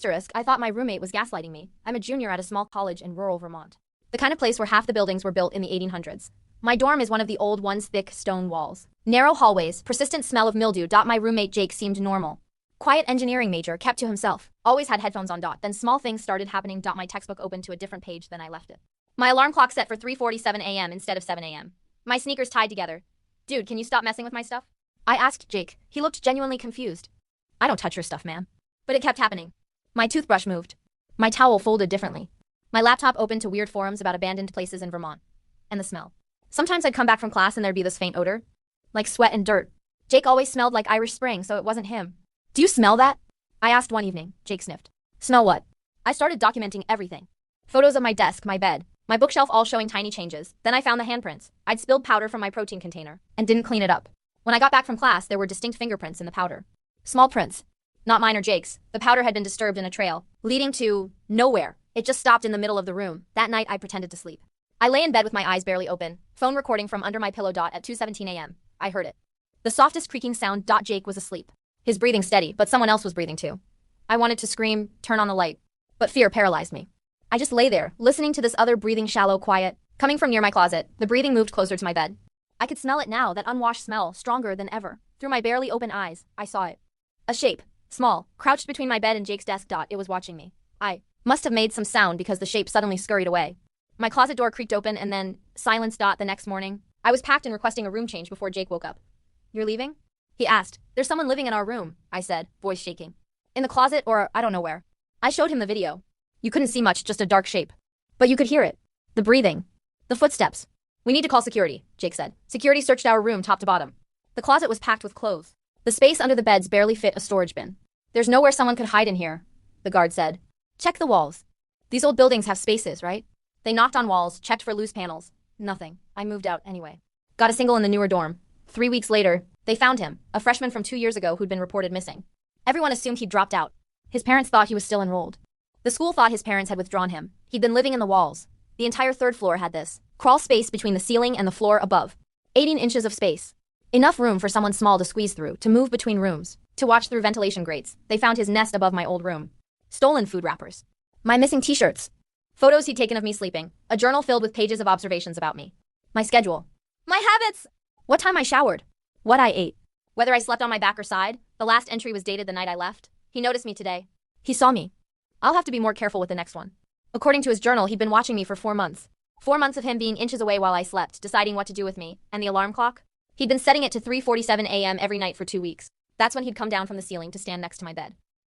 Asterisk, I thought my roommate was gaslighting me. I'm a junior at a small college in rural Vermont. The kind of place where half the buildings were built in the 1800s. My dorm is one of the old ones, thick stone walls. Narrow hallways, persistent smell of mildew. My roommate Jake seemed normal. Quiet engineering major, kept to himself. Always had headphones on. Then small things started happening. My textbook opened to a different page than I left it. My alarm clock set for 3:47 a.m. instead of 7 a.m. My sneakers tied together. Dude, can you stop messing with my stuff? I asked Jake. He looked genuinely confused. I don't touch your stuff, man. But it kept happening. My toothbrush moved. My towel folded differently. My laptop opened to weird forums about abandoned places in Vermont. And the smell. Sometimes I'd come back from class and there'd be this faint odor. Like sweat and dirt. Jake always smelled like Irish Spring, so it wasn't him. Do you smell that? I asked one evening. Jake sniffed. Smell what? I started documenting everything. Photos of my desk, my bed, my bookshelf, all showing tiny changes. Then I found the handprints. I'd spilled powder from my protein container and didn't clean it up. When I got back from class, there were distinct fingerprints in the powder. Small prints. Not mine or Jake's. The powder had been disturbed in a trail, leading to nowhere. It just stopped in the middle of the room. That night, I pretended to sleep. I lay in bed with my eyes barely open, phone recording from under my pillow. At 2:17 a.m. I heard it. The softest creaking sound. Jake was asleep. His breathing steady, but someone else was breathing too. I wanted to scream, turn on the light. But fear paralyzed me. I just lay there, listening to this other breathing, shallow, quiet, coming from near my closet. The breathing moved closer to my bed. I could smell it now, that unwashed smell, stronger than ever. Through my barely open eyes, I saw it. A shape, small, crouched between my bed and Jake's desk. It was watching me. I must have made some sound because the shape suddenly scurried away. My closet door creaked open and then silence. The next morning, I was packed and requesting a room change before Jake woke up. You're leaving? He asked. There's someone living in our room, I said, voice shaking. In the closet or I don't know where. I showed him the video. You couldn't see much, just a dark shape. But you could hear it. The breathing. The footsteps. We need to call security, Jake said. Security searched our room top to bottom. The closet was packed with clothes. The space under the beds barely fit a storage bin. There's nowhere someone could hide in here, the guard said. Check the walls. These old buildings have spaces, right? They knocked on walls, checked for loose panels. Nothing. I moved out anyway. Got a single in the newer dorm. 3 weeks later, they found him, a freshman from 2 years ago who'd been reported missing. Everyone assumed he'd dropped out. His parents thought he was still enrolled. The school thought his parents had withdrawn him. He'd been living in the walls. The entire third floor had this crawl space between the ceiling and the floor above. 18 inches of space. Enough room for someone small to squeeze through, to move between rooms, to watch through ventilation grates. They found his nest above my old room. Stolen food wrappers. My missing t-shirts. Photos he'd taken of me sleeping. A journal filled with pages of observations about me. My schedule. My habits. What time I showered. What I ate. Whether I slept on my back or side. The last entry was dated the night I left. He noticed me today. He saw me. I'll have to be more careful with the next one. According to his journal, he'd been watching me for 4 months. 4 months of him being inches away while I slept, deciding what to do with me. And the alarm clock? He'd been setting it to 3:47 a.m. every night for 2 weeks. That's when he'd come down from the ceiling to stand next to my bed.